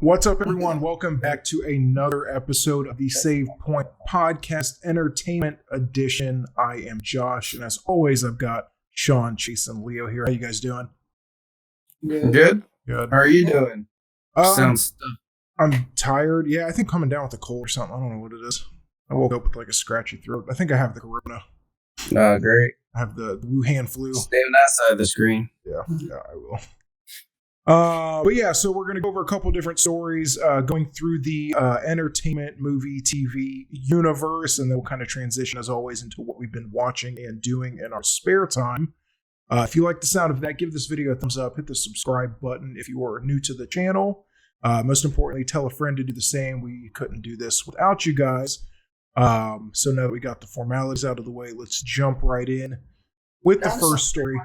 What's up, everyone? Welcome back to another episode of the Save Point Podcast Entertainment Edition. I am Josh, and as always, I've got Sean, Chase, and Leo here. How you guys doing? Good. Good. How are you doing? Sounds stuff. I'm tired. Yeah, I think coming down with a cold or something. I don't know what it is. I woke up with like a scratchy throat. I think I have the corona. Great. I have the Wuhan flu. Stay on that side of the screen. Yeah, I will. But yeah, so we're going to go over a couple different stories, going through the entertainment, movie, TV universe, and then we'll kind of transition, as always, into what we've been watching and doing in our spare time. If you like the sound of that, give this video a thumbs up, hit the subscribe button if you are new to the channel. Most importantly, tell a friend to do the same. We couldn't do this without you guys. So now that we got the formalities out of the way, let's jump right in with the first story.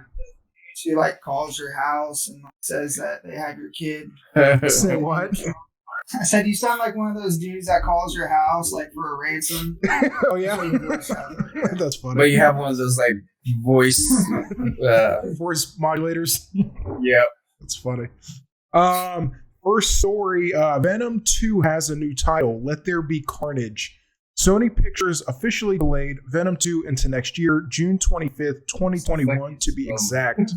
She calls your house and says that they have your kid. Say what? I said, you sound like one of those dudes that calls your house for a ransom. Oh yeah, that's funny. But you have one of those voice voice modulators. Yeah, that's funny. First story: Venom 2 has a new title. Let There Be Carnage. Sony Pictures officially delayed Venom 2 into next year, June 25th, 2021 to be exact.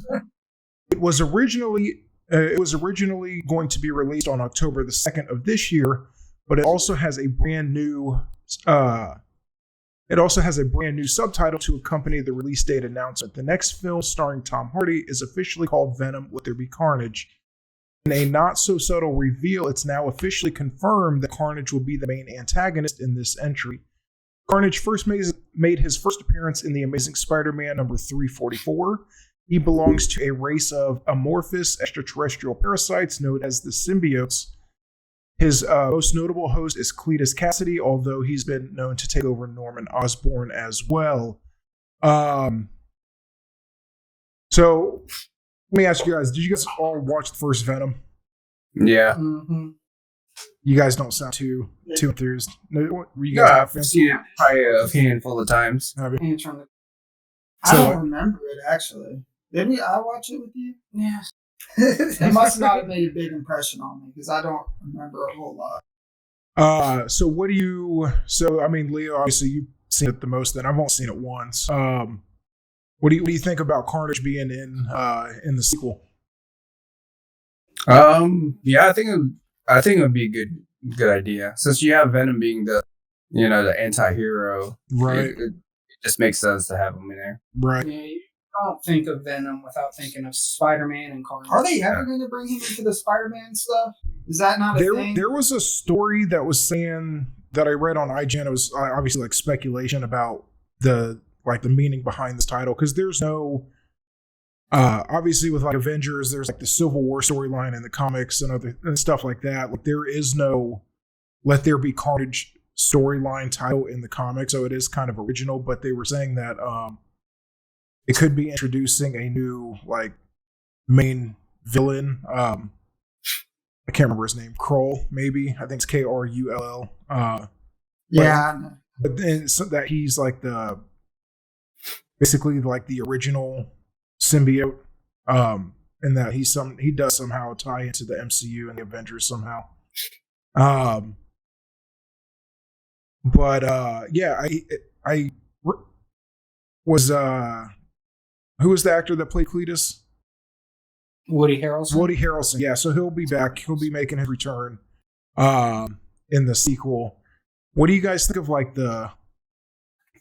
It was originally going to be released on October the 2nd of this year, but it also has a brand new subtitle to accompany the release date announcement. The next film starring Tom Hardy is officially called Venom: Let There Be Carnage. In a not-so-subtle reveal, it's now officially confirmed that Carnage will be the main antagonist in this entry. Carnage first made his first appearance in The Amazing Spider-Man number 344. He belongs to a race of amorphous extraterrestrial parasites known as the symbiotes. His most notable host is Cletus Cassidy, although he's been known to take over Norman Osborn as well. So... let me ask you guys, did you guys all watch the first Venom? Yeah. Mm-hmm. You guys don't sound too enthused. Were you No, guys I've seen it probably a handful of times. Have you? I don't remember it, actually. Did I watch it with you? Yeah. It must not have made a big impression on me, because I don't remember a whole lot. So Leo, obviously you've seen it the most, then I've only seen it once. What do you think about Carnage being in the sequel? Yeah, I think it would be a good idea, since you have Venom being the anti-hero. Right. It just makes sense to have him in there. Right. Yeah, you don't think of Venom without thinking of Spider-Man and Carnage. Are they ever going to bring him into the Spider-Man stuff? Is that not a thing? There was a story that was saying that I read on IGN. It was obviously speculation about the meaning behind this title, because there's no obviously with Avengers, there's the Civil War storyline in the comics and stuff like that. There is no Let There Be Carnage storyline title in the comics, so it is kind of original. But they were saying that it could be introducing a new main villain. I can't remember his name. Krull, maybe. I think it's Krull. Yeah, but then so that he's basically the original symbiote, and that he does somehow tie into the MCU and the Avengers somehow. I was who was the actor that played Cletus? Woody Harrelson. Woody Harrelson. Yeah, so he'll be back. He'll be making his return in the sequel. What do you guys think of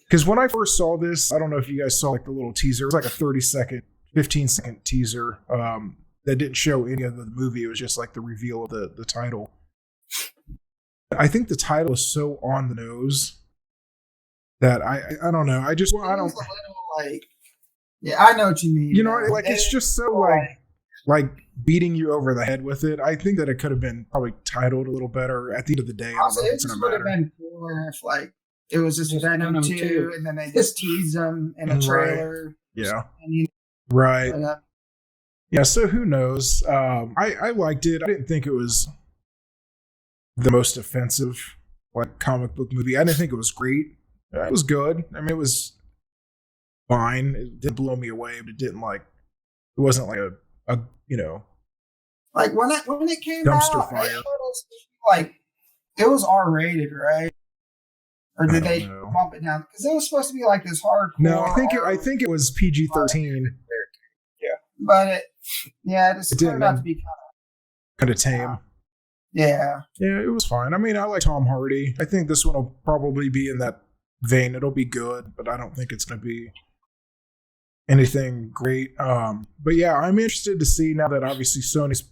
because when I first saw this, I don't know if you guys saw the little teaser. It was a 15-second teaser that didn't show any of the movie. It was just the reveal of the title. I think the title is so on the nose that I don't know. I don't. A little, yeah, I know what you mean. It's just so beating you over the head with it. I think that it could have been probably titled a little better. At the end of the day, I don't know if it's going to matter. Would have been cooler if it was just Venom 2, and then they just teased them in a trailer. Yeah. Right. Yeah, so who knows? I liked it. I didn't think it was the most offensive comic book movie. I didn't think it was great. It was good. I mean, it was fine. It didn't blow me away, but it didn't it wasn't a Like when it came dumpster out, fire. I thought supposed to be like it was R-rated, right? Or did they know. bump it down? Because it was supposed to be like this hardcore. No, I think it was PG-13. But it just turned out to be kind of tame. Yeah, it was fine. I mean, I like Tom Hardy. I think this one will probably be in that vein. It'll be good, but I don't think it's going to be anything great. But yeah, I'm interested to see now that obviously Sony's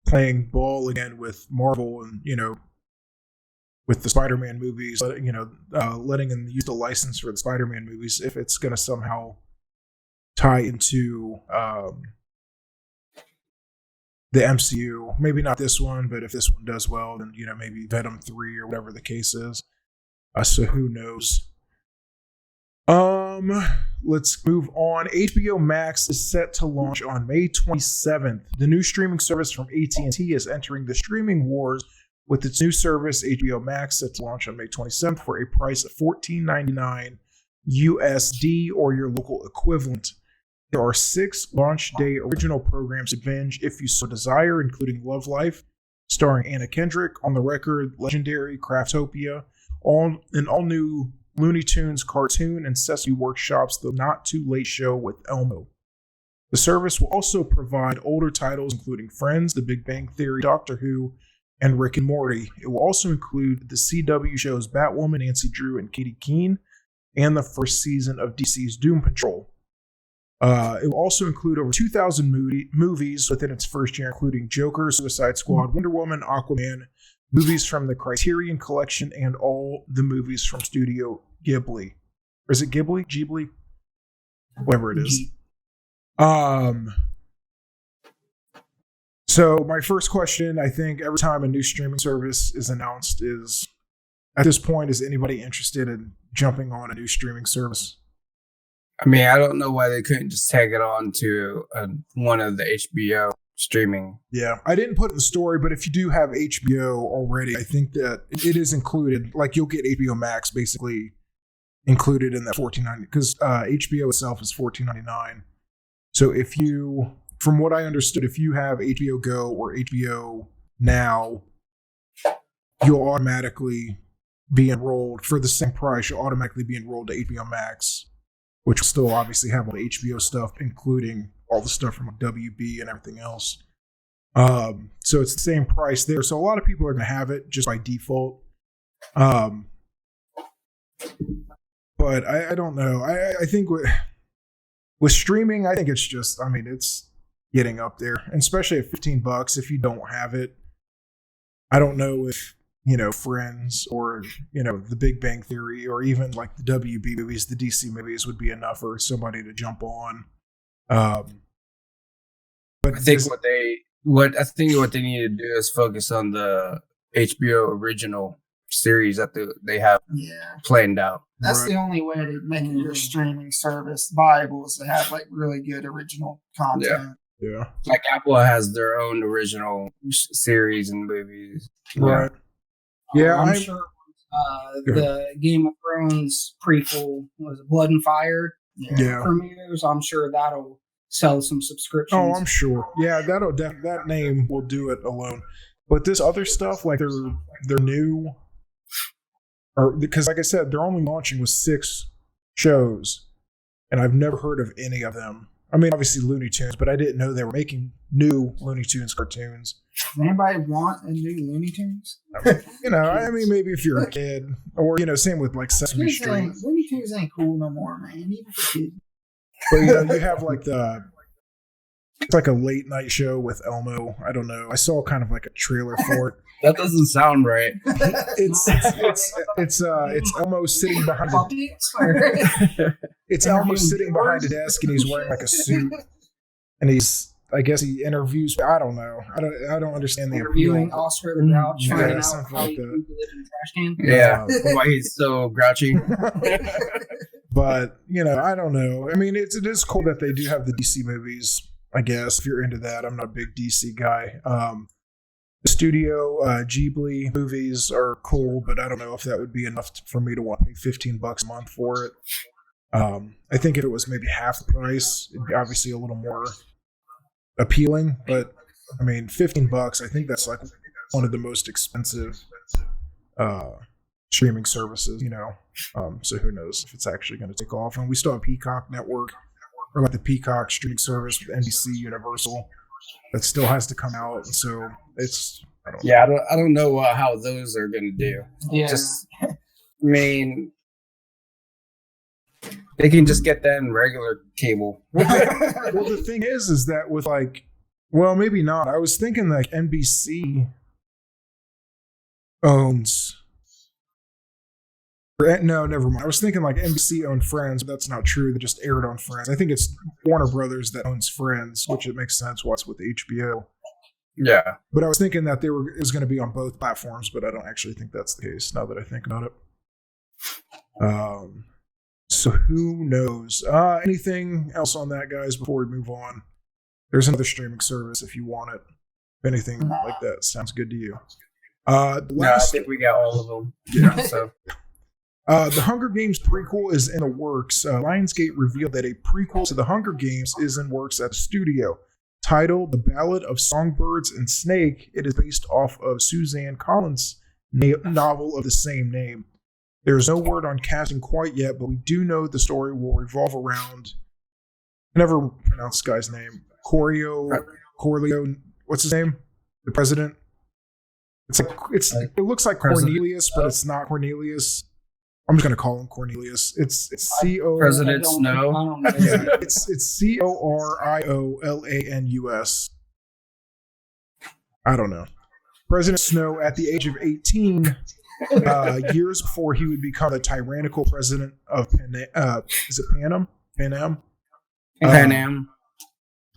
playing ball again with Marvel and with the Spider-Man movies, letting them use the license for the Spider-Man movies, if it's going to somehow tie into the MCU. Maybe not this one, but if this one does well, then maybe Venom 3 or whatever the case is. So who knows? Let's move on. HBO Max is set to launch on May 27th. The new streaming service from AT&T is entering the streaming wars with its new service, HBO Max, set to launch on May 27th for a price of $14.99 USD or your local equivalent. There are 6 launch day original programs to binge if you so desire, including Love Life, starring Anna Kendrick, On the Record, Legendary, Craftopia, an all-new Looney Tunes cartoon, and Sesame Workshop's The Not Too Late Show with Elmo. The service will also provide older titles including Friends, The Big Bang Theory, Doctor Who, and Rick and Morty. It will also include the CW shows Batwoman, Nancy Drew, and Katie Keene, and the first season of DC's Doom Patrol. It will also include over 2,000 movies within its first year, including Joker, Suicide Squad, Wonder Woman, Aquaman, movies from the Criterion Collection, and all the movies from Studio Ghibli. Or is it Ghibli? Ghibli? Whatever it is. So my first question, I think every time a new streaming service is announced is, at this point, is anybody interested in jumping on a new streaming service? I mean, I don't know why they couldn't just tag it on to one of the HBO streaming. Yeah, I didn't put in the story, but if you do have HBO already, I think that it is included. Like, you'll get HBO Max basically included in that $14.99, because HBO itself is $14.99. So if you, from what I understood, if you have HBO Go or HBO Now, you'll automatically be enrolled for the same price. You'll automatically be enrolled to HBO Max, which will still obviously have all the HBO stuff, including all the stuff from WB and everything else. So it's the same price there. So a lot of people are going to have it just by default. But I don't know. I think with streaming, I think it's just, I mean, it's getting up there, and especially at $15 if you don't have it. I don't know if, Friends or, The Big Bang Theory or even like the WB movies, the DC movies would be enough for somebody to jump on. But I think what they need to do is focus on the HBO original series that they have planned out. That's the only way to make your streaming service viable, is to have like really good original content. Yeah. Like Apple has their own original series and movies. Right. Yeah, I'm sure the Game of Thrones prequel was Blood and Fire premieres. I'm sure that'll sell some subscriptions. Oh, I'm sure. Yeah, that name will do it alone. But this other stuff, like they're new, or because like I said, they're only launching with 6 shows, and I've never heard of any of them. I mean, obviously Looney Tunes, but I didn't know they were making new Looney Tunes cartoons. Does anybody want a new Looney Tunes? I mean, maybe if you're a kid, or same with like Sesame Street. Looney Tunes ain't cool no more, man. Even for kids. But you have like it's like a late night show with Elmo. I don't know. I saw kind of like a trailer for it. That doesn't sound right. It's Elmo sitting behind it's Elmo sitting behind a desk, and he's wearing like a suit, and I guess he interviews. I don't know. I don't understand the interviewing Oscar the Grouch, finding out something how like he that. lived in a trash can. Yeah, why he's so grouchy. But I don't know. I mean, it is cool that they do have the DC movies. I guess if you're into that, I'm not a big DC guy. The Studio Ghibli movies are cool, but I don't know if that would be enough for me to want to pay $15 a month for it. I think if it was maybe half the price, it'd be obviously a little more appealing. But I mean, $15, I think that's like one of the most expensive streaming services, so who knows if it's actually going to take off. And we still have Peacock Network, or like the Peacock streaming service with NBC Universal that still has to come out. And so it's, I don't know how those are going to do. Yeah. They can just get that in regular cable. Well, the thing is that with maybe not. I was thinking like NBC owns. No, never mind. I was thinking like NBC owned Friends, but that's not true. They just aired on Friends. I think it's Warner Brothers that owns Friends, which it makes sense why it's with HBO. Yeah. But I was thinking that it was going to be on both platforms, but I don't actually think that's the case now that I think about it. So who knows? Anything else on that, guys, before we move on? There's another streaming service if you want it. If anything like that sounds good to you. I think we got all of them. Yeah. So. The Hunger Games prequel is in the works. Lionsgate revealed that a prequel to The Hunger Games is in works at the studio. Titled The Ballad of Songbirds and Snake, it is based off of Suzanne Collins' novel of the same name. There's no word on casting quite yet, but we do know the story will revolve around, I never pronounced this guy's name, Corleo, what's his name? The president? It looks like Cornelius, but it's not Cornelius. I'm just gonna call him Cornelius. It's C-O President Snow. It's Coriolanus. I don't know. President Snow, at the age of 18, years before he would become the tyrannical president of is it Pan Am? Pan Am.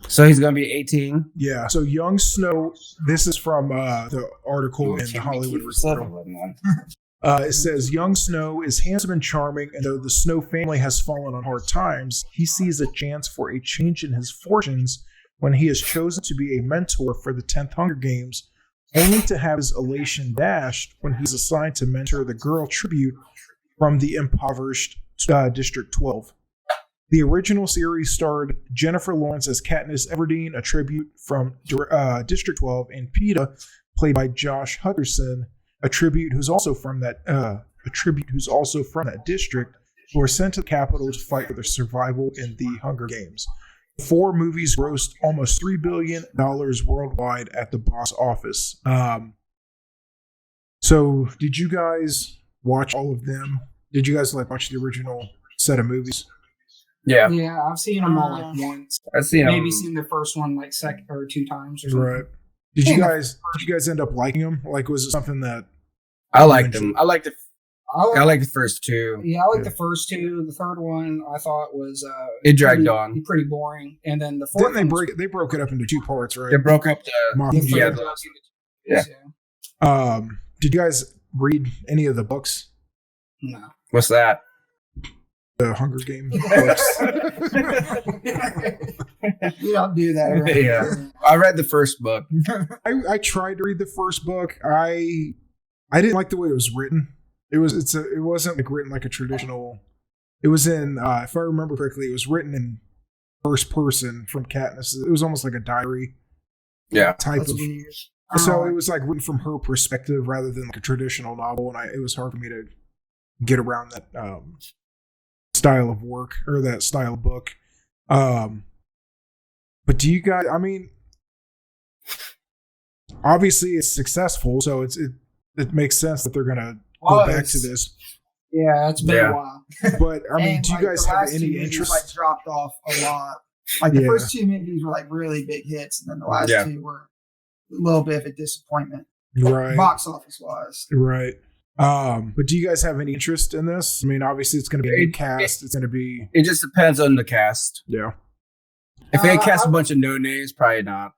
So he's gonna be 18. Yeah. So young Snow. This is from the article in the Hollywood Reporter. It says, young Snow is handsome and charming, and though the Snow family has fallen on hard times, he sees a chance for a change in his fortunes when he is chosen to be a mentor for the 10th Hunger Games, only to have his elation dashed when he's assigned to mentor the girl tribute from the impoverished District 12. The original series starred Jennifer Lawrence as Katniss Everdeen, a tribute from District 12, and Peeta, played by Josh Hutcherson, a tribute who's also from that district, who are sent to the capital to fight for their survival in the Hunger Games. The 4 movies grossed almost $3 billion worldwide at the box office. So, did you guys watch all of them? Did you guys watch the original set of movies? Yeah. Yeah, I've seen them all once. I've seen seen the first one second or 2 times or something. Right. Did you guys end up liking them? Was it something that I liked them? I liked the first 2. Yeah, I liked the first 2. The third one I thought was it dragged on, pretty boring. And then the fourth, they broke it up into 2 parts, right? They broke up Did you guys read any of the books? No. What's that? The Hunger Games books. We don't do that. Right? Yeah, I read the first book. I tried to read the first book. I didn't like the way it was written. It wasn't written like a traditional. It was in, if I remember correctly, it was written in first person from Katniss. It was almost like a diary. Yeah, type of. Weird. So it was written from her perspective rather than a traditional novel, and it was hard for me to get around that style of work or that style of book. But do you guys? I mean, obviously it's successful, so it makes sense that they're gonna go back to this. Yeah, it's been a while. But I mean, do you guys have any interest? Dropped off a lot. The first 2 movies were really big hits, and then the last 2 were a little bit of a disappointment, right? Box office wise, right. But do you guys have any interest in this? I mean, obviously it's going to be a big cast. It's going to be. It just depends on the cast. Yeah. If they cast a bunch of no names, probably not.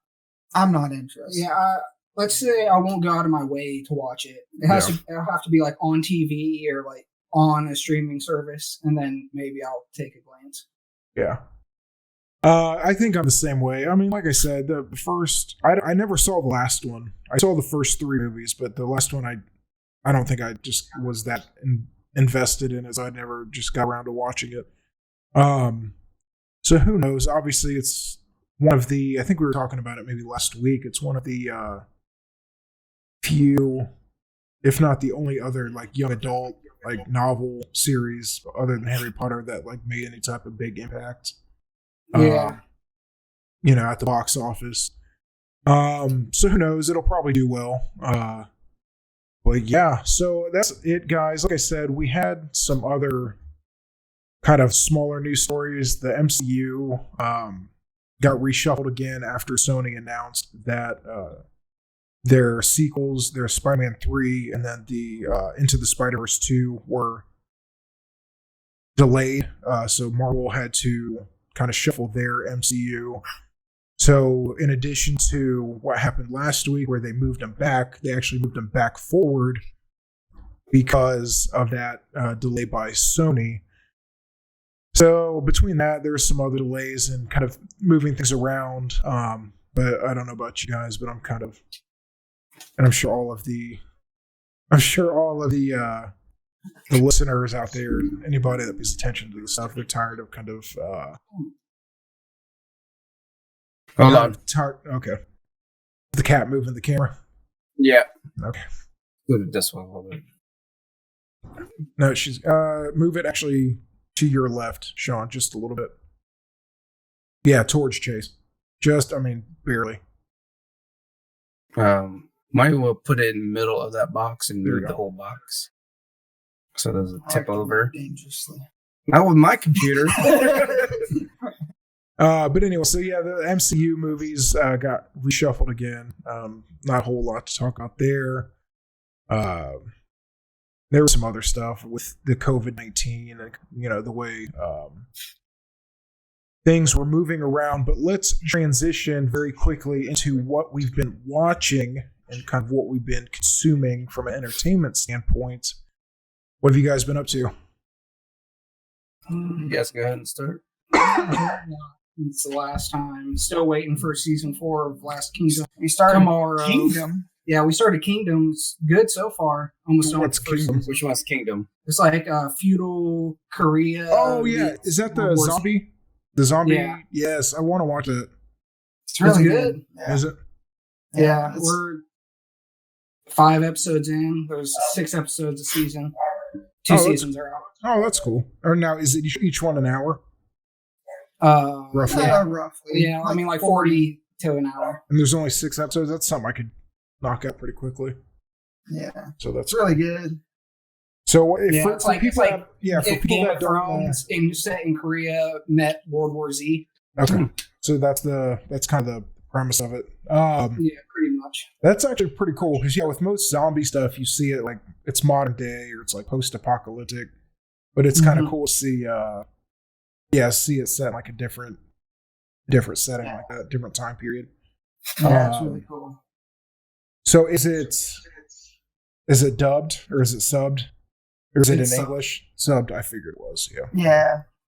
I'm not interested. Yeah. Let's say I won't go out of my way to watch it. It'll have to be on TV or on a streaming service, and then maybe I'll take a glance. Yeah. I think I'm the same way. I mean, like I said, the first, I never saw the last one. I saw the first 3 movies, but the last one, I don't think I just was that invested in it, so I never just got around to watching it. So who knows? Obviously, it's one of the, I think we were talking about it maybe last week. It's one of the few, if not the only other like young adult like novel series other than Harry Potter that like made any type of big impact. Yeah. At the box office. So who knows? It'll probably do well. But yeah, so that's it, guys. Like I said, we had some other kind of smaller news stories. The MCU got reshuffled again after Sony announced that their sequels, their Spider-Man 3 and then the Into the Spider-Verse 2 were delayed. So Marvel had to kind of shuffle their MCU. So in addition to what happened last week where they moved them back, they actually moved them back forward because of that delay by Sony. So between that, there's some other delays and kind of moving things around. But I don't know about you guys, but I'm kind of, and I'm sure all of the listeners out there, anybody that pays attention to this stuff, they're tired of kind of. Hold on. Okay. The cat moving the camera. Yeah. Okay. Move it this way a little bit. No, she's move it actually to your left, Sean, just a little bit. Yeah, towards Chase. Barely. Might well put it in the middle of that box and move the whole box. So it doesn't tip over. Dangerously. Not with my computer. But anyway, so yeah, the MCU movies got reshuffled again. Not a whole lot to talk about there. There was some other stuff with the COVID-19 and, the way things were moving around. But let's transition very quickly into what we've been watching and kind of what we've been consuming from an entertainment standpoint. What have you guys been up to? You guys go ahead and start. It's the last time. Still waiting for season 4 of Last Kingdom. We started tomorrow. Kingdom. Yeah, we started Kingdom. It's good so far. Almost What's Kingdom? Which one's Kingdom? It's like feudal Korea. Oh yeah, is that the zombie? The zombie? Yeah. Yes, I want to watch it. It's really good. good. Yeah. Is it? Yeah, we're 5 episodes in. There's 6 episodes a season. 2 seasons are out. Oh, that's cool. Or now, is it each one an hour? Roughly. Yeah, roughly. Yeah, like 40 to an hour. And there's only 6 episodes. That's something I could knock out pretty quickly. Yeah. So that's It's really good. So if Yeah, for it's like people, if people Game that of don't know, Thrones set in Korea met World War Z. okay. So that's kind of the premise of it. Yeah, pretty much. That's actually pretty cool because with most zombie stuff, you see it like it's modern day or it's like post-apocalyptic, but it's kind of cool to see. See it set in like a different setting like that, different time period. Yeah, it's really cool. So is it dubbed or is it subbed? Or is it in English? Subbed, I figured it was, yeah.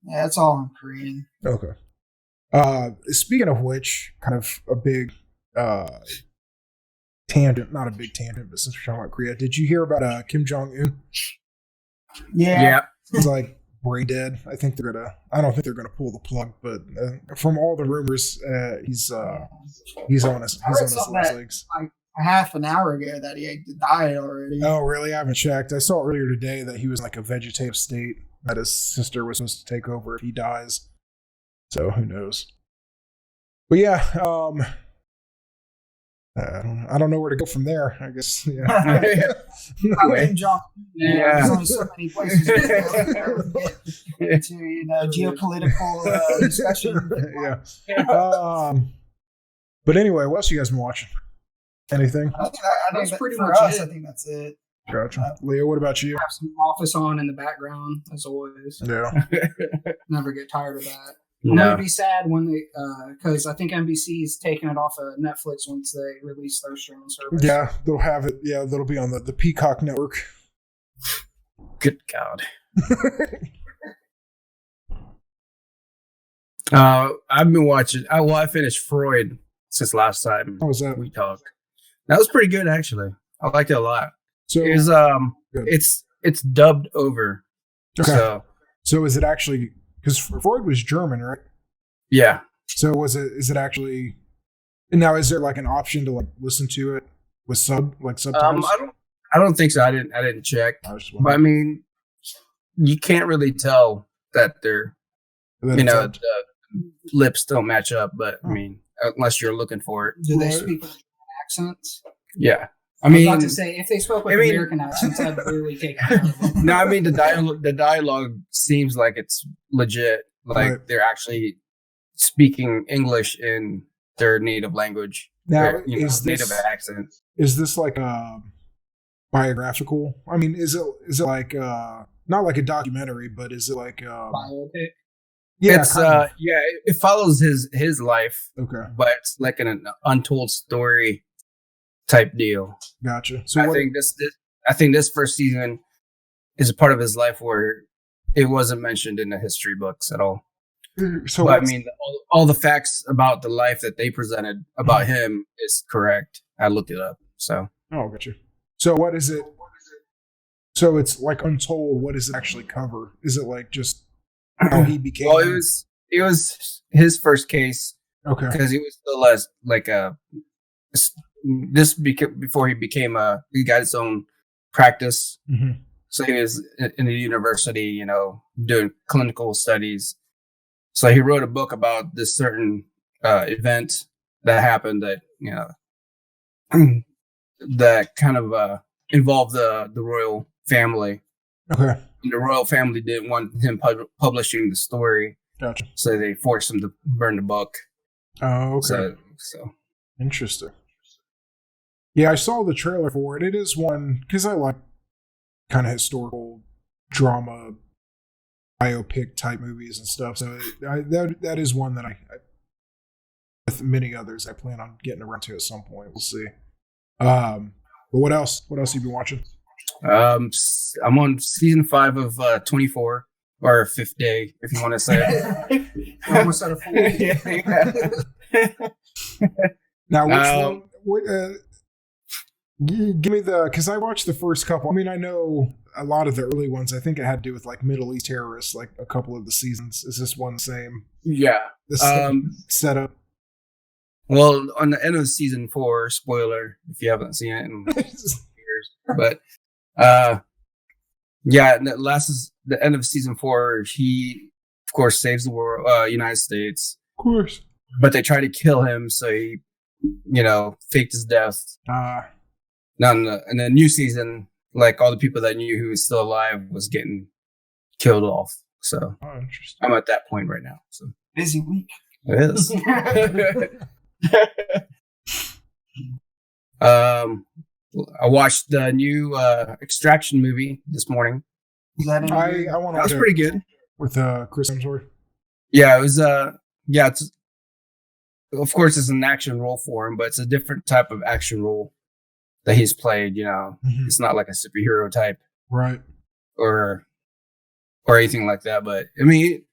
Yeah, it's all in Korean. Okay. Speaking of which, kind of a big tangent, not a big tangent, but since we're talking about Korea, did you hear about Kim Jong-un? Yeah. He's like brain dead. I don't think they're gonna pull the plug, but from all the rumors, he's on his last legs. Like a half an hour ago that he died already. Oh, really? I haven't checked. I saw earlier today that he was like a vegetative state, that his sister was supposed to take over if he dies. So who knows? But yeah, I don't know where to go from there. I guess, yeah. Kim Jong. There's only so many places to geopolitical discussion. Yeah. But anyway, what else you guys been watching? Anything? I think That's pretty for much us. it. I think that's it. Gotcha. Leo, what about you? Have some Office on in the background as always. Yeah. Never get tired of that. No. I'm gonna be sad when they, because I think NBC is taking it off of Netflix once they release their streaming service. Yeah, they'll have it. Yeah, that'll be on the Peacock network. Good God. I've been watching. I finished Freud since last time. How was that? We talked. That was pretty good, actually. I liked it a lot. So it's dubbed over. Okay. So is it actually, because Freud was German, right? Yeah. So is it actually, now is there like an option to like listen to it with subtitles? I don't think so. I didn't check. But I mean, you can't really tell that they're, the lips don't match up. But I mean, unless you're looking for it. Do they speak with accents? Yeah. I mean, about to say, if they spoke with American accents, I'd really take it. No, I mean, the dialogue seems like it's legit. Like they're actually speaking English in their native language. Now, native accent. Is this like a biographical? I mean, is it like not like a documentary, but is it like biopic? Yeah, it's it follows his life. Okay, but it's like an untold story type deal. Gotcha. So I think this first season is a part of his life where it wasn't mentioned in the history books at all. So I mean, all the facts about the life that they presented about him is correct. I looked it up. So gotcha. So what is it? So it's like untold. What does it actually cover? Is it like just how he became? Well, it was his first case. Okay, because he was still as like before he became he got his own practice. Mm-hmm. So he was in the university, doing clinical studies. So he wrote a book about this certain event that happened that, that kind of involved the royal family. Okay. And the royal family didn't want him publishing the story. Gotcha. So they forced him to burn the book. Oh, okay. So interesting. Yeah, I saw the trailer for it. It is one, because I like kind of historical drama, biopic type movies and stuff. So that is one that I, with many others, I plan on getting around to at some point. We'll see. But what else? What else have you been watching? I'm on season 5 of 24, or Fifth Day, if you want to say it. Almost at a full. Now, which one? Give me because I watched the first couple. I mean, I know a lot of the early ones. I think it had to do with like Middle East terrorists, like a couple of the seasons. Is this one the same? Yeah. The same setup? Well, on the end of season 4, spoiler, if you haven't seen it in years, but the end of season 4, he, of course, saves the world, United States. Of course. But they try to kill him, so he, faked his death. Now, in the new season, like all the people that knew he was still alive was getting killed off. So I'm at that point right now. So busy week. It is. I watched the new Extraction movie this morning. That was pretty good with Chris Hemsworth. Yeah, it was. It's of course it's an action role for him, but it's a different type of action role that he's played. Mm-hmm. It's not like a superhero type, right, or anything like that. But I mean,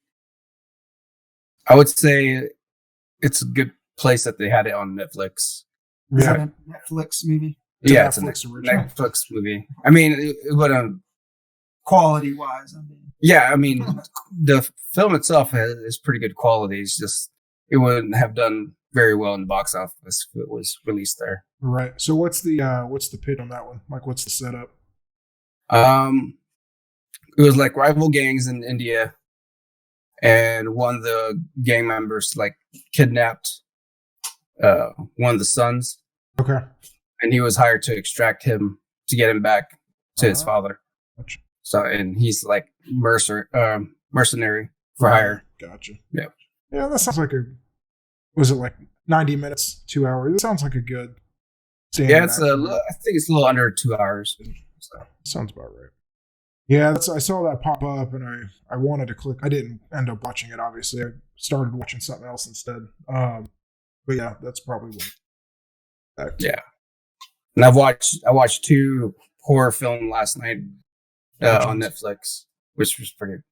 I would say it's a good place that they had it on Netflix. Is that a Netflix movie? Yeah, it's a Netflix movie. I mean, it would quality wise. I mean, the film itself is pretty good quality. It's just it wouldn't have done very well in the box office if it was released there. Right. So what's the pitch on that one? Like, what's the setup? It was like rival gangs in India, and one of the gang members like kidnapped one of the sons. Okay. And he was hired to extract him to get him back to his father. Gotcha. So, and he's like mercenary for hire. Gotcha. Yeah. Yeah, that sounds like was it like 90 minutes, 2 hours? It sounds like a good Yeah, it's I think it's a little under 2 hours. So, sounds about right. Yeah, I saw that pop up and I wanted to click. I didn't end up watching it, obviously. I started watching something else instead. But yeah, that's probably one. Yeah. And I watched 2 horror films last night on Netflix, which was pretty.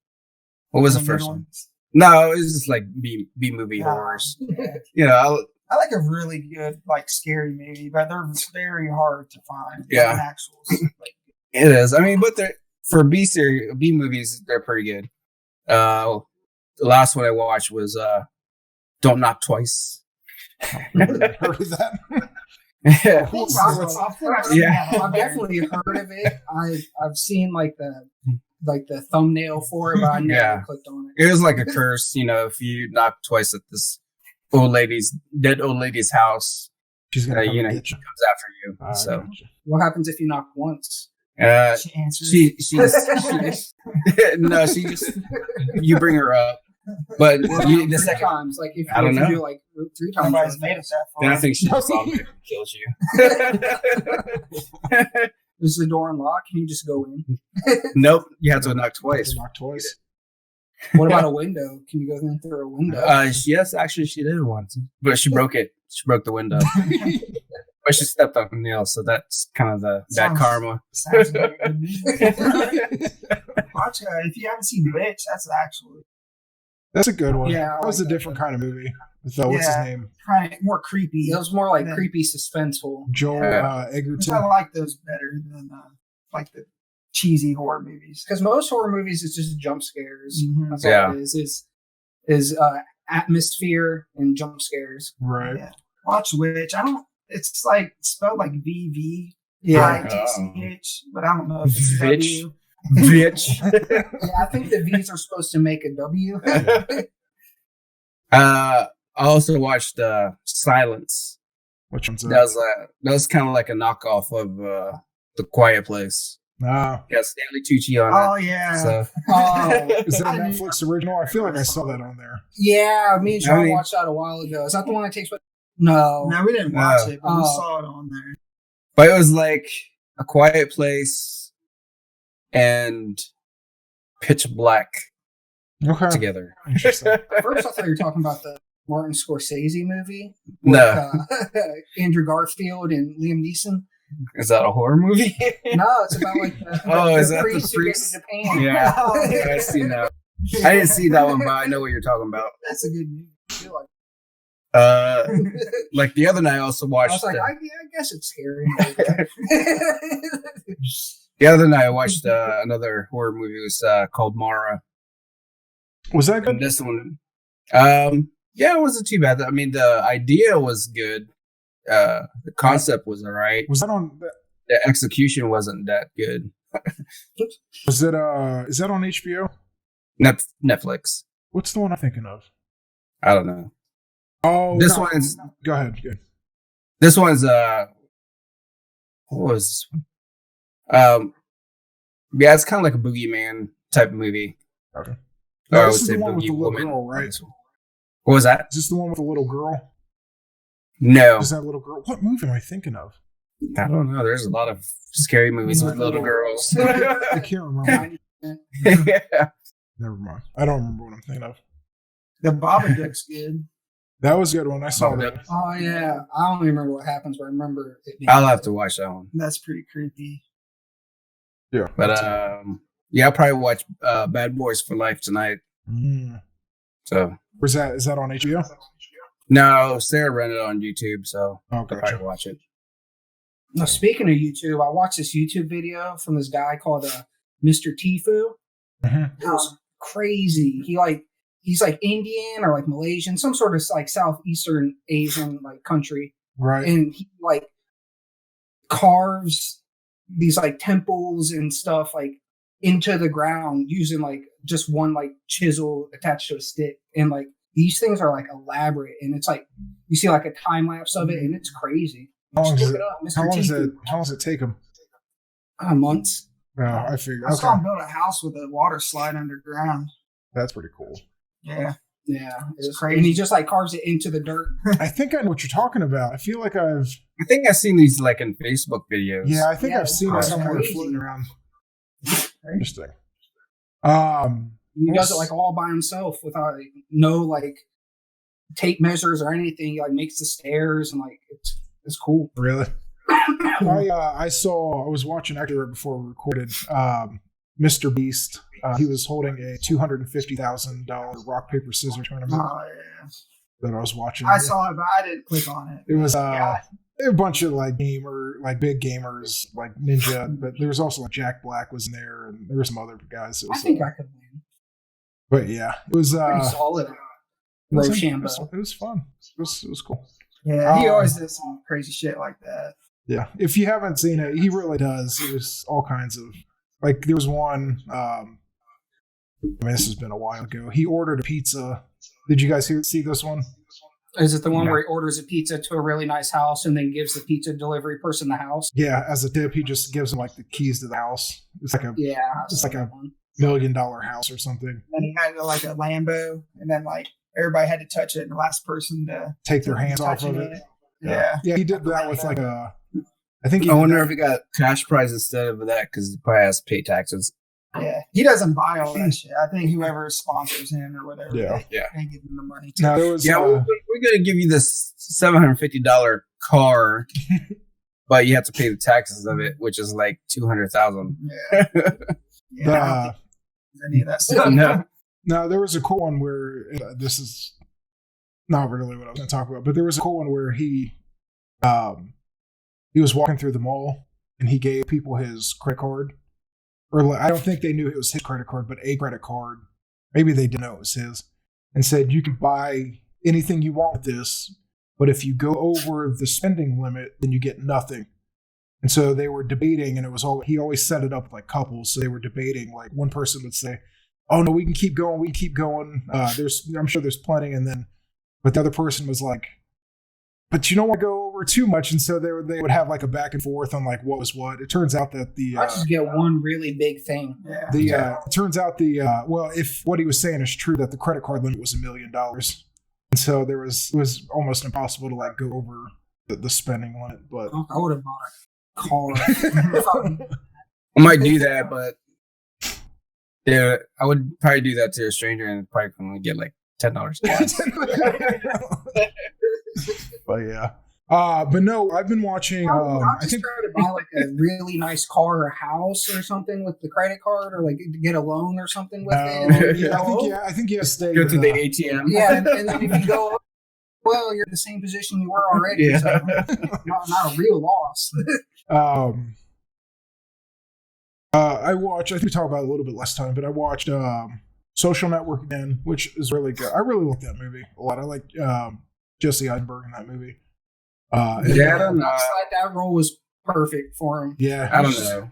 What was the first one? No, it was just like B movie horrors. Yeah. I like a really good like scary movie, but they're very hard to find. Yeah, it is. I mean, but for B movies, they're pretty good. The last one I watched was Don't Knock Twice. Heard of that? Yeah. I've definitely heard of it. I've seen like the thumbnail for it, but I never clicked on it. It was like a curse, if you knock twice at this dead old lady's house, she's gonna he comes after you. So what happens if you knock once? She answers. She no, she just you bring her up. But the second times, like if I don't know, do like 3 times, nobody's made it that far. then I think she just kills you. Is the door unlocked? Can you just go in? Nope, you have to knock twice. What about a window? Can you go in through a window? Yes, actually, she did once, but she broke it. She broke the window, but she stepped on a nail, so that's kind of the bad karma. Sounds like a good movie. Watch if you haven't seen Witch, that's a good one. Yeah, that was a different kind of movie. So what's his name? More creepy. It was more like creepy, suspenseful. Joel Egerton. I like those better than like the cheesy horror movies. Because most horror movies is just jump scares. Mm-hmm. That's all it is atmosphere and jump scares. Right. Yeah. Watch Witch. It's like spelled like VV. Yeah. ITCH, but I don't know if it's Vitch. W. Bitch. Yeah, I think the V's are supposed to make a W. I also watched Silence. Which one's that? That was kind of like a knockoff of The Quiet Place. Ah. Got Stanley Tucci on Oh it. yeah. So. Is that a Netflix original? I feel like I saw that on there. Yeah, me and Sean watched that a while ago. Is that the one that takes? No, we didn't watch it, but we saw it on there. But it was like A Quiet Place and Pitch Black together. Interesting. First, I thought you were talking about the Martin Scorsese movie with No. Andrew Garfield and Liam Neeson. Is that a horror movie? No, it's about like is that priest the who priest? goes to Japan. Yeah, I've seen that. I didn't see that one, but I know what you're talking about. That's a good movie. Like the other night, I also watched. I was like, I guess it's scary. The other night, I watched another horror movie. It was called Mara. Was that good? And this one, yeah, it wasn't too bad. I mean, the idea was good. The concept was all right. Was that on? The execution wasn't that good. Was it? Is that on HBO? Netflix. What's the one I'm thinking of? I don't know. Oh, this one's. Go ahead. Good. This one's what was this one? Yeah, it's kind of like a boogeyman type movie. Okay. Or I would this is say the one with the boogie little woman. girl, right? What was that? Is this the one with the little girl? No. Is that little girl? What movie am I thinking of? I don't know. There's a lot of scary movies with little girls. I can't remember. Yeah. Never mind. I don't remember what I'm thinking of. The Babadook's good. That was a good one. I saw that. Oh yeah, I don't even remember what happens, but I remember it being I'll have to watch that one. That's pretty creepy. Yeah. But yeah, I'll probably watch Bad Boys for Life tonight. Mm. So Where's that? Is that on HBO? no, Sarah rented it on YouTube, so Oh, I'll gotcha. probably watch it. Now, speaking of YouTube, I watched this YouTube video from this guy called Mr. Tifu. Mm-hmm. It was crazy. He's like Indian or like Malaysian, some sort of like Southeastern Asian like country. Right. And he like carves these like temples and stuff like into the ground using like just one like chisel attached to a stick. And like these things are like elaborate, and it's like you see like a time lapse of it, and it's crazy. How long, Just does look it, it up, Mr. how, long does Tifu. it, how long does it take him? Months. No, I figured. I saw him Okay. build a house with a water slide underground. That's pretty cool. Yeah. Yeah, it's crazy. And he just like carves it into the dirt. I think I know what you're talking about. I feel like I think I've seen these like in Facebook videos. Yeah, I think Yeah, I've seen it it's somewhere crazy. floating around. Interesting. He does it like all by himself without like, no like tape measures or anything. He like makes the stairs and like it's cool. Really? I was watching actually right before we recorded. Mr. Beast. He was holding a $250,000 rock paper scissors tournament Oh yeah. that I was watching. I saw it, but I didn't click on it. It was Yeah. a bunch of like big gamers like Ninja, but there was also like Jack Black was in there, and there were some other guys. It I was, think I could win. but yeah, it was Pretty solid. it was Rochambeau. it was fun. It was cool. Yeah, he always does some crazy shit like that. Yeah, if you haven't seen it, he really does. There's all kinds of like. There was one. I mean, this has been a while ago. He ordered a pizza. Did you guys see this one? Is it the one where he orders a pizza to a really nice house and then gives the pizza delivery person the house? Yeah, as a tip, he just gives him like the keys to the house. It's like a $1 million house or something. And he had like a Lambo, and then like everybody had to touch it, and the last person to take their hands off of it. Yeah, he did that with like a. I wonder if he got cash prize instead of that because he probably has to pay taxes. Yeah, he doesn't buy all that shit. I think whoever sponsors him or whatever, they give him the money. No, we're gonna give you this $750 car, but you have to pay the taxes of it, which is like $200,000. Yeah, I don't think any of that stuff. No, there was a cool one where this is not really what I was going to talk about, but there was a cool one where he was walking through the mall and he gave people his credit card. Or I don't think they knew it was his credit card, but a credit card. Maybe they didn't know it was his. And said, you can buy anything you want with this, but if you go over the spending limit, then you get nothing. And so they were debating, and it was he always set it up like couples. So they were debating, like one person would say, oh no, we can keep going. I'm sure there's plenty. But the other person was like, but you don't want to go over too much. And so they would have like a back and forth on like what was what. It turns out that I just get one really big thing. It turns out if what he was saying is true, that the credit card limit was $1 million. And so it was almost impossible to like go over the spending limit. But I would have bought a car. I might do that, but yeah, I would probably do that to a stranger and probably only get like $10 gas. But yeah. But no, I've been watching. I think try to buy like a really nice car or house or something with the credit card, or like get a loan or something with it. I think you have to stay. Go to the ATM. Yeah, and then if you go, well, you're in the same position you were already. Yeah. So not a real loss. I think we talked about it a little bit last time, but I watched Social Network again, which is really good. I really like that movie a lot. I like Jesse Eisenberg in that movie. I don't know. That role was perfect for him. Yeah, I don't know.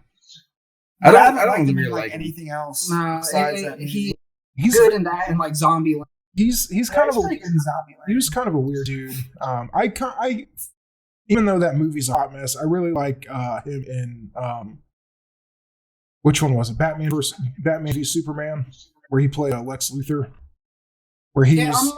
I don't really like anything else. Besides that. He's good in that and like Zombieland. He's kind of he was kind of a weird dude. I even though that movie's a hot mess, I really like him in which one was it? Batman v Superman, where he played Lex Luthor. Where he was.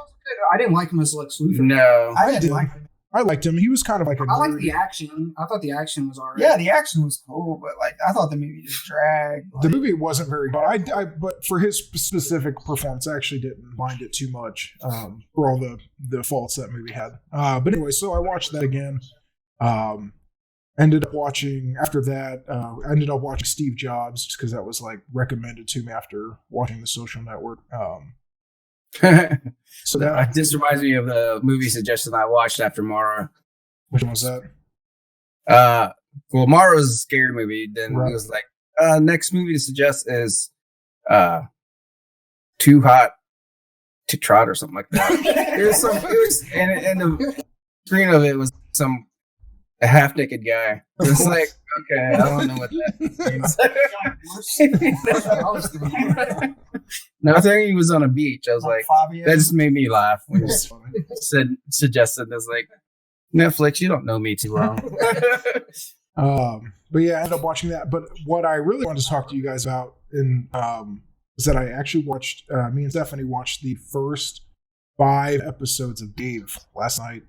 I didn't like him as Lex Luthor. No, I didn't like him. I liked him. He was kind of like I liked the action. I thought the action was alright. Yeah, the action was cool, but like I thought the movie just dragged. The movie wasn't very good. But for his specific performance, I actually didn't mind it too much for all the faults that movie had. But anyway, so I watched that again. Ended up watching after that. I ended up watching Steve Jobs just because that was like recommended to me after watching The Social Network. So this reminds me of the movie suggestion I watched after Mara. Which one was that? Well, Mara was a scary movie. Then right. It was like, next movie to suggest is Too Hot to Trot or something like that. And the screen of it was a half naked guy. It was like, okay, I don't know what that means. No, I think he was on a beach. I was like, that just made me laugh when you suggested this. Like, Netflix, you don't know me too well. But yeah, I ended up watching that. But what I really wanted to talk to you guys about is that I actually watched, me and Stephanie watched the first 5 episodes of Dave last night.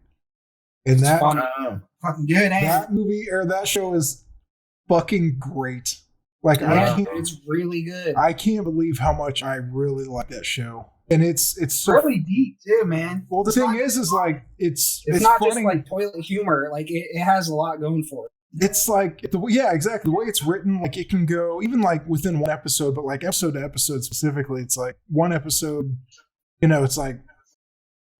And that fucking good, that movie or that show is fucking great. Like it's really good. I can't believe how much I really like that show, and it's so really deep too, man. Well, the thing is like it's not funny. Just like toilet humor. Like it has a lot going for it. It's like exactly the way it's written. Like it can go even like within one episode, but like episode to episode specifically, it's like one episode. It's like.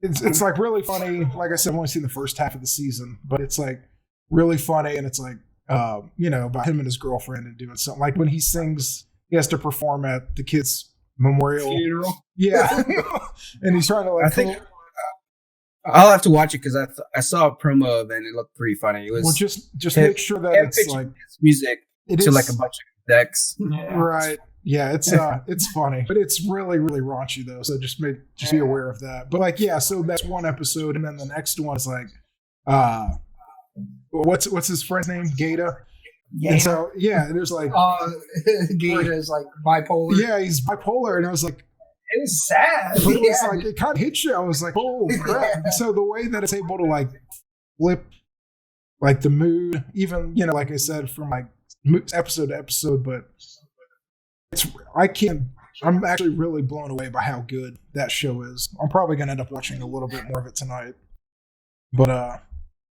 It's like really funny. Like I said, I've only seen the first half of the season, but it's like really funny, and it's like about him and his girlfriend and doing something. Like when he sings, he has to perform at the kid's memorial funeral. Yeah, and he's trying to like. I'll have to watch it because I saw a promo of it and it looked pretty funny. It was well, just make sure that it's like music it to is, like a bunch of decks. Yeah. right. Yeah, it's funny, but it's really really raunchy though. So just be aware of that. But like so that's one episode, and then the next one is like, what's his friend's name? Gata. Yeah. And so there's like Gata is like bipolar. Yeah, he's bipolar, and I was like, it was sad. but it was like it kind of hit you. I was like, oh crap! Yeah. So the way that it's able to like flip like the mood, even like I said, from like episode to episode, but I'm actually really blown away by how good that show is. I'm probably gonna end up watching a little bit more of it tonight. But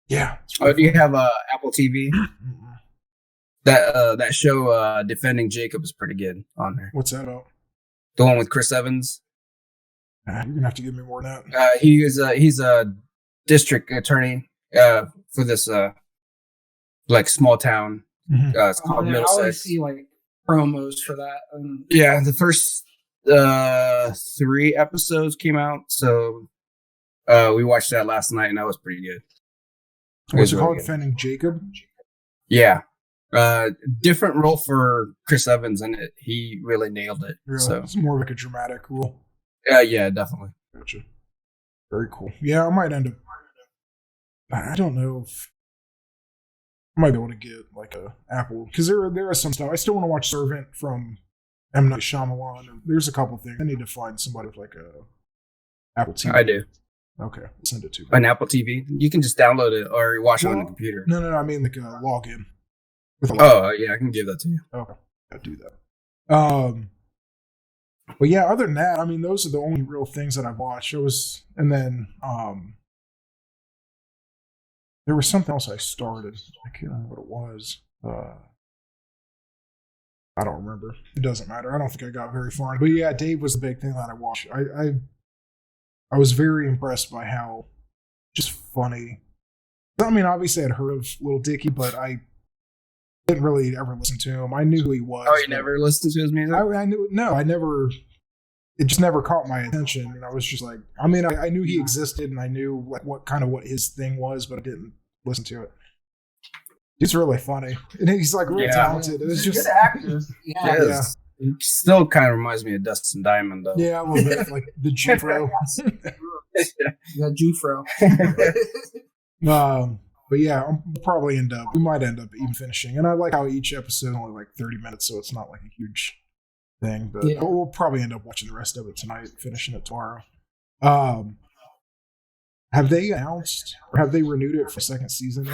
yeah. Do you have Apple TV? That show Defending Jacob is pretty good on there. What's that about? The one with Chris Evans. You're gonna have to give me more than that. He's a district attorney for this like small town. It's called I Middlesex. always see like promos for that. Yeah, the first 3 episodes came out, so we watched that last night, and that was pretty good. What's it really called? good. Defending Jacob? Yeah. Different role for Chris Evans in it. He really nailed it. Really? So It's more like a dramatic role. yeah, definitely. Gotcha. Very cool. Yeah, I might end up. I don't know if I might be able to get like a Apple, because there is some stuff. I still want to watch Servant from M. Night Shyamalan. And there's a couple things. I need to find somebody with like a Apple TV. I do. Okay, send it to me. An Apple TV. You can just download it or watch it on the Well, computer. No, I mean like a login. Oh, yeah, I can give that to you. Okay, I'll do that. But yeah, other than that, I mean, those are the only real things that I've watched. And then there was something else I started. I can't remember what it was. I don't remember. It doesn't matter. I don't think I got very far. But yeah, Dave was the big thing that I watched. I was very impressed by how just funny. I mean, obviously I'd heard of Lil Dicky, but I didn't really ever listen to him. I knew who he was. Oh, you never listened to his music? I knew. No, I never. It just never caught my attention, and I was just like, I mean, I knew he existed, and I knew like what his thing was, but I didn't listen to it. He's really funny, and he's like really talented. It's He's a just good actor. yeah. It still kind of reminds me of Dustin Diamond, though. Yeah, a little bit like the Jufro. Yeah, Jufro. But yeah, we might end up even finishing. And I like how each episode is only like 30 minutes, so it's not like a huge thing. But we'll probably end up watching the rest of it tonight, finishing it tomorrow. Have they announced or have they renewed it for second season?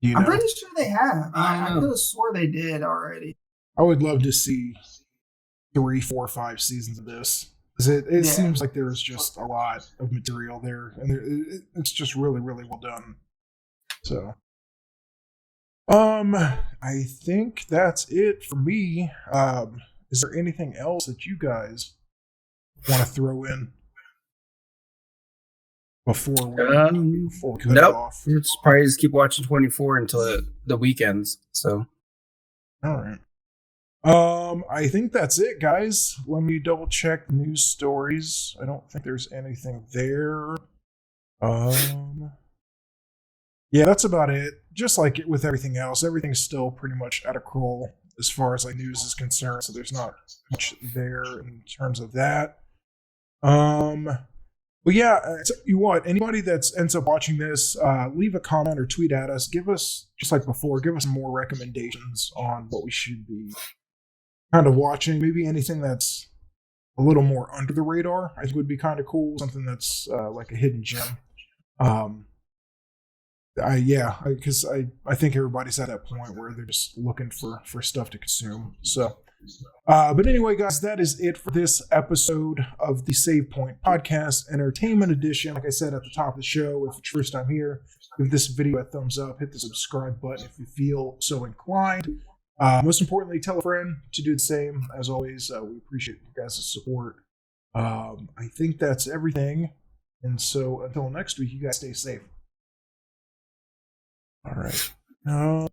I'm pretty sure they have. I could have swore they did already. I would love to see 3, 4, 5 seasons of this. It seems like there's just a lot of material there, and it's just really, really well done. So, I think that's it for me. Is there anything else that you guys want to throw in before we cut it off? Let's probably just keep watching 24 until the weekends. So, all right. I think that's it, guys. Let me double check news stories. I don't think there's anything there. Yeah, that's about it. Just like with everything else, everything's still pretty much at a crawl as far as like news is concerned. So there's not much there in terms of that. But yeah, you what? Anybody that ends up watching this, leave a comment or tweet at us. Give us, just like before, give us more recommendations on what we should be kind of watching. Maybe anything that's a little more under the radar, I think would be kind of cool. Something that's like a hidden gem. Because I think everybody's at that point where they're just looking for stuff to consume. So, but anyway, guys, that is it for this episode of the Save Point Podcast Entertainment Edition. Like I said at the top of the show, if it's your first time here, give this video a thumbs up, hit the subscribe button if you feel so inclined. Most importantly, tell a friend to do the same. As always, we appreciate you guys' support. I think that's everything. And so until next week, you guys stay safe. All right.